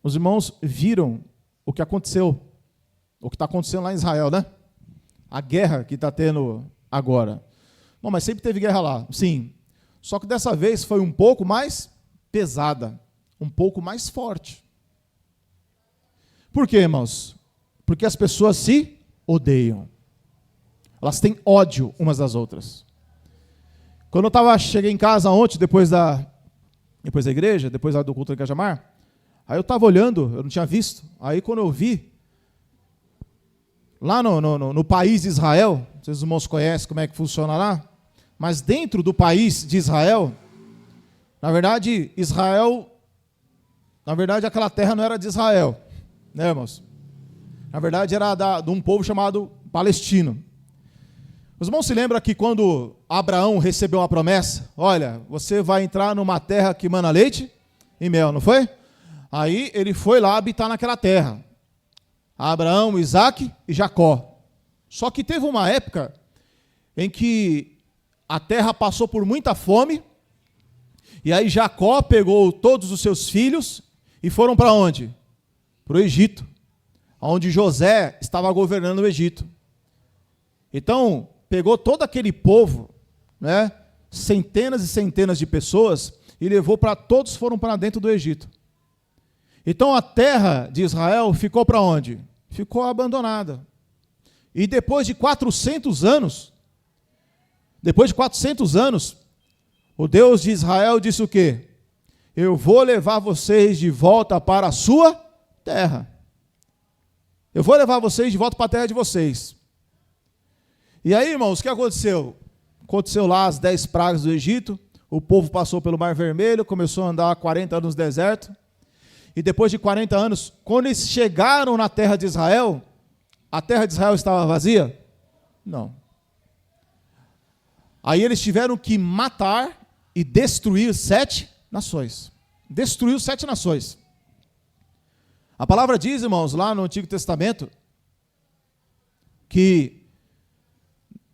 os irmãos viram o que aconteceu, o que está acontecendo lá em Israel, né? A guerra que está tendo agora. Bom, mas sempre teve guerra lá, sim. Só que dessa vez foi um pouco mais pesada, um pouco mais forte. Por quê, irmãos? Porque as pessoas se odeiam. Elas têm ódio umas das outras. Quando eu cheguei em casa ontem, depois da igreja, depois do culto de Cajamar, aí eu estava olhando, eu não tinha visto. Aí quando eu vi, lá no país de Israel, vocês irmãos conhecem como é que funciona lá, mas dentro do país de Israel, na verdade, aquela terra não era de Israel, né, irmãos? Na verdade, era de um povo chamado palestino. Os irmãos se lembram que quando Abraão recebeu uma promessa, olha, você vai entrar numa terra que mana leite e mel, não foi? Aí ele foi lá habitar naquela terra. Abraão, Isaque e Jacó. Só que teve uma época em que a terra passou por muita fome, e aí Jacó pegou todos os seus filhos e foram para onde? Para o Egito, onde José estava governando o Egito. Então, pegou todo aquele povo, né, centenas e centenas de pessoas, e levou todos foram para dentro do Egito. Então a terra de Israel ficou para onde? Ficou abandonada. E depois de 400 anos, o Deus de Israel disse o quê? Eu vou levar vocês de volta para a sua terra. Eu vou levar vocês de volta para a terra de vocês. E aí, irmãos, o que aconteceu? Aconteceu lá as 10 pragas do Egito, o povo passou pelo Mar Vermelho, começou a andar 40 anos no deserto, e depois de 40 anos, quando eles chegaram na terra de Israel, a terra de Israel estava vazia? Não. Aí eles tiveram que matar e destruir 7 nações. Destruiu 7 nações. A palavra diz, irmãos, lá no Antigo Testamento, que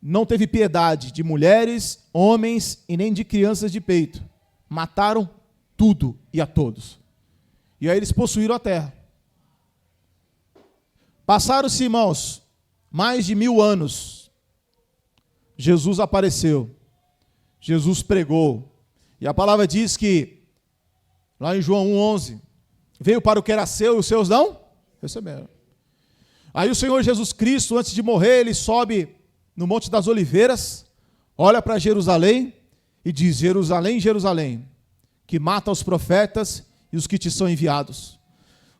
não teve piedade de mulheres, homens e nem de crianças de peito. Mataram tudo e a todos. E aí eles possuíram a terra. Passaram-se, irmãos, mais de 1000 anos. Jesus apareceu. Jesus pregou. E a palavra diz que, lá em João 1,11, veio para o que era seu e os seus não receberam. Aí o Senhor Jesus Cristo, antes de morrer, ele sobe no Monte das Oliveiras, olha para Jerusalém e diz: Jerusalém, Jerusalém, que mata os profetas e os que te são enviados.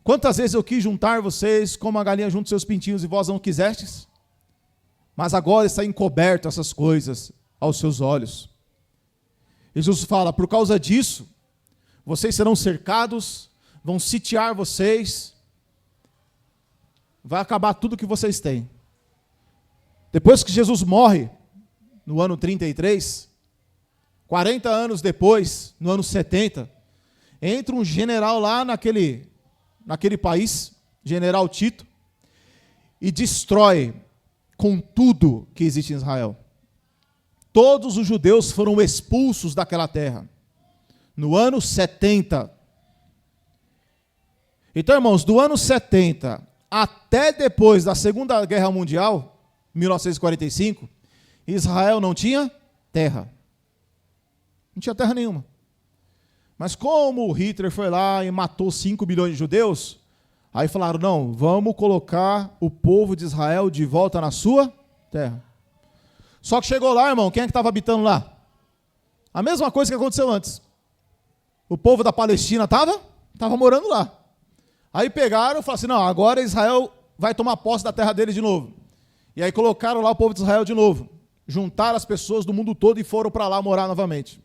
Quantas vezes eu quis juntar vocês como a galinha junta seus pintinhos e vós não quisestes? Mas agora está encoberto essas coisas aos seus olhos. E Jesus fala: por causa disso, vocês serão cercados, vão sitiar vocês, vai acabar tudo que vocês têm. Depois que Jesus morre, no ano 33, 40 anos depois, no ano 70, entra um general lá naquele país, general Tito, e destrói com tudo que existe em Israel. Todos os judeus foram expulsos daquela terra, no ano 70. Então, irmãos, do ano 70 até depois da Segunda Guerra Mundial, 1945, Israel não tinha terra. Não tinha terra nenhuma. Mas como o Hitler foi lá e matou 5 milhões de judeus, aí falaram: não, vamos colocar o povo de Israel de volta na sua terra. Só que chegou lá, irmão, quem é que estava habitando lá? A mesma coisa que aconteceu antes. O povo da Palestina estava morando lá. Aí pegaram e falaram assim: não, agora Israel vai tomar posse da terra deles de novo. E aí colocaram lá o povo de Israel de novo. Juntaram as pessoas do mundo todo e foram para lá morar novamente.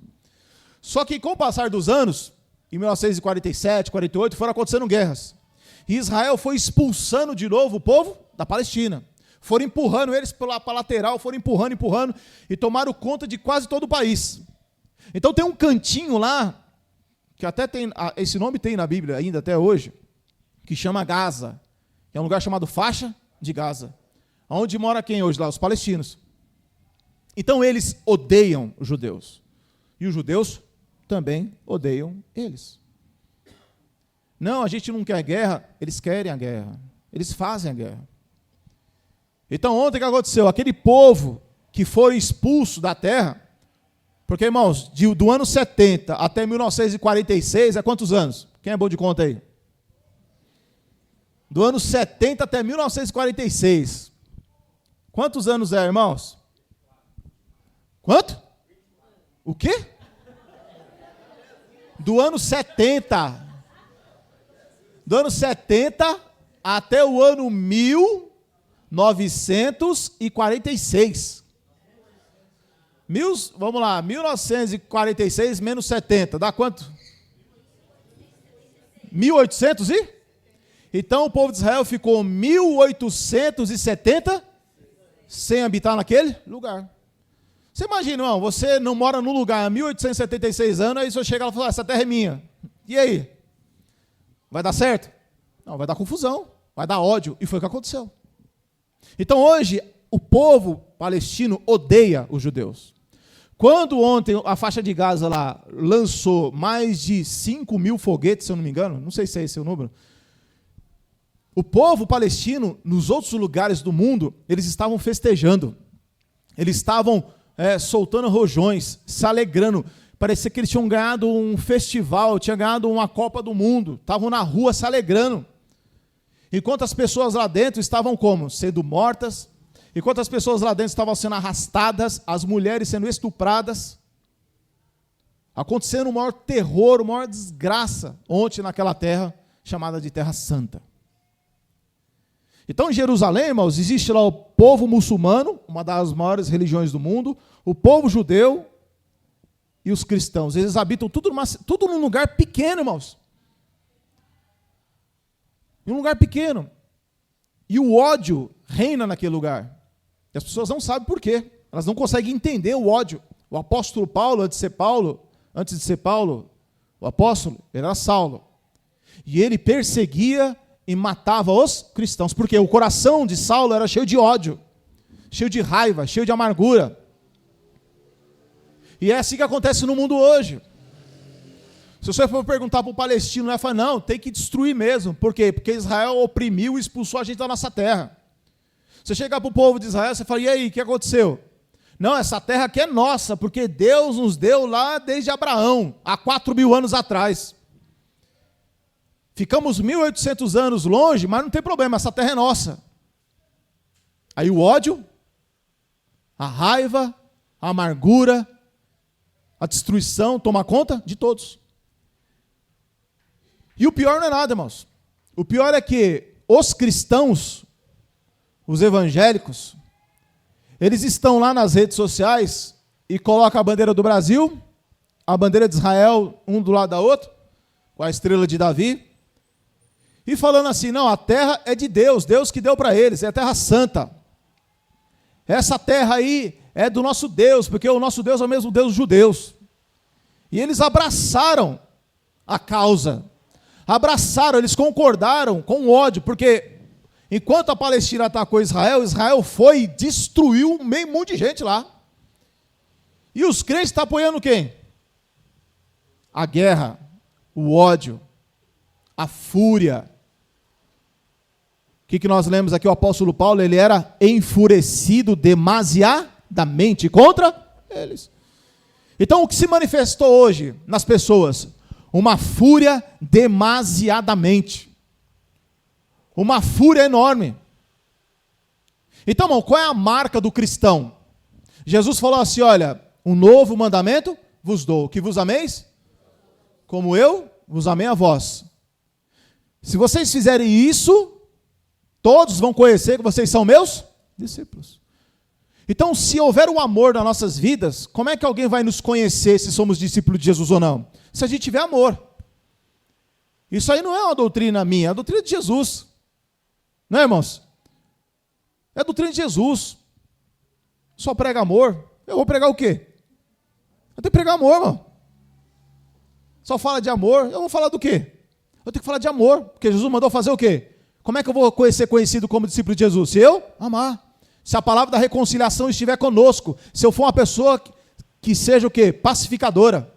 Só que com o passar dos anos, em 1947, 48, foram acontecendo guerras. E Israel foi expulsando de novo o povo da Palestina. Foram empurrando eles para a lateral, foram empurrando, e tomaram conta de quase todo o país. Então tem um cantinho lá, que até tem, esse nome tem na Bíblia ainda até hoje, que chama Gaza. Que é um lugar chamado Faixa de Gaza. Onde mora quem hoje lá? Os palestinos. Então eles odeiam os judeus. E os judeus também odeiam eles. Não, a gente não quer guerra. Eles querem a guerra. Eles fazem a guerra. Então, ontem o que aconteceu? Aquele povo que foi expulso da terra, porque, irmãos, do ano 70 até 1946, é quantos anos? Quem é bom de conta aí? Do ano 70 até 1946. Quantos anos é, irmãos? Quanto? O quê? Do ano 70. Do ano 70 até o ano 1946. Vamos lá, 1946 menos 70, dá quanto? 1800 e? Então o povo de Israel ficou 1870 sem habitar naquele lugar. Você imagina, irmão, você não mora num lugar há 1876 anos, aí você chega lá e fala, essa terra é minha. E aí? Vai dar certo? Não, vai dar confusão, vai dar ódio, e foi o que aconteceu. Então hoje, o povo palestino odeia os judeus. Quando ontem a faixa de Gaza lá lançou mais de 5.000 foguetes, se eu não me engano, não sei se é esse o número, o povo palestino, nos outros lugares do mundo, eles estavam festejando, eles estavam soltando rojões, se alegrando, parecia que eles tinham ganhado um festival, tinham ganhado uma Copa do Mundo, estavam na rua se alegrando, enquanto as pessoas lá dentro estavam como? Sendo mortas, enquanto as pessoas lá dentro estavam sendo arrastadas, as mulheres sendo estupradas, acontecendo o maior terror, a maior desgraça ontem naquela terra, chamada de Terra Santa. Então em Jerusalém, irmãos, existe lá o povo muçulmano, uma das maiores religiões do mundo, o povo judeu e os cristãos. Eles habitam tudo num lugar pequeno, irmãos. Em um lugar pequeno. E o ódio reina naquele lugar. E as pessoas não sabem por quê. Elas não conseguem entender o ódio. O apóstolo Paulo, antes de ser Paulo, o apóstolo, ele era Saulo. E ele perseguia e matava os cristãos. Porque o coração de Saulo era cheio de ódio, cheio de raiva, cheio de amargura. E é assim que acontece no mundo hoje. Se você for perguntar para o palestino, ele vai falar, não, tem que destruir mesmo. Por quê? Porque Israel oprimiu e expulsou a gente da nossa terra. Você chegar para o povo de Israel, você fala, e aí, o que aconteceu? Não, essa terra aqui é nossa, porque Deus nos deu lá desde Abraão, há 4.000 anos atrás. Ficamos 1.800 anos longe, mas não tem problema, essa terra é nossa. Aí o ódio, a raiva, a amargura, a destruição toma conta de todos. E o pior não é nada, irmãos. O pior é que os cristãos, os evangélicos, eles estão lá nas redes sociais e colocam a bandeira do Brasil, a bandeira de Israel, um do lado da outra, com a estrela de Davi, e falando assim, não, a terra é de Deus, Deus que deu para eles, é a terra santa. Essa terra aí é do nosso Deus, porque o nosso Deus é o mesmo Deus dos judeus. E eles abraçaram a causa, eles concordaram com o ódio, porque enquanto a Palestina atacou Israel, Israel foi e destruiu um monte de gente lá. E os crentes estão apoiando quem? A guerra, o ódio, a fúria. O que nós lemos aqui? O apóstolo Paulo, ele era enfurecido demasiadamente contra eles. Então, o que se manifestou hoje nas pessoas? Uma fúria demasiadamente. Uma fúria enorme. Então, irmão, qual é a marca do cristão? Jesus falou assim, olha, um novo mandamento vos dou, que vos ameis, como eu vos amei a vós. Se vocês fizerem isso, todos vão conhecer que vocês são meus discípulos. Então, se houver um amor nas nossas vidas, como é que alguém vai nos conhecer se somos discípulos de Jesus ou não? Se a gente tiver amor. Isso aí não é uma doutrina minha, é a doutrina de Jesus. Não é, irmãos? É a doutrina de Jesus. Só prega amor. Eu vou pregar o quê? Eu tenho que pregar amor, irmão. Só fala de amor, eu vou falar do quê? Eu tenho que falar de amor, porque Jesus mandou fazer o quê? Como é que eu vou ser conhecido como discípulo de Jesus? Se eu amar. Se a palavra da reconciliação estiver conosco. Se eu for uma pessoa que seja o quê? Pacificadora.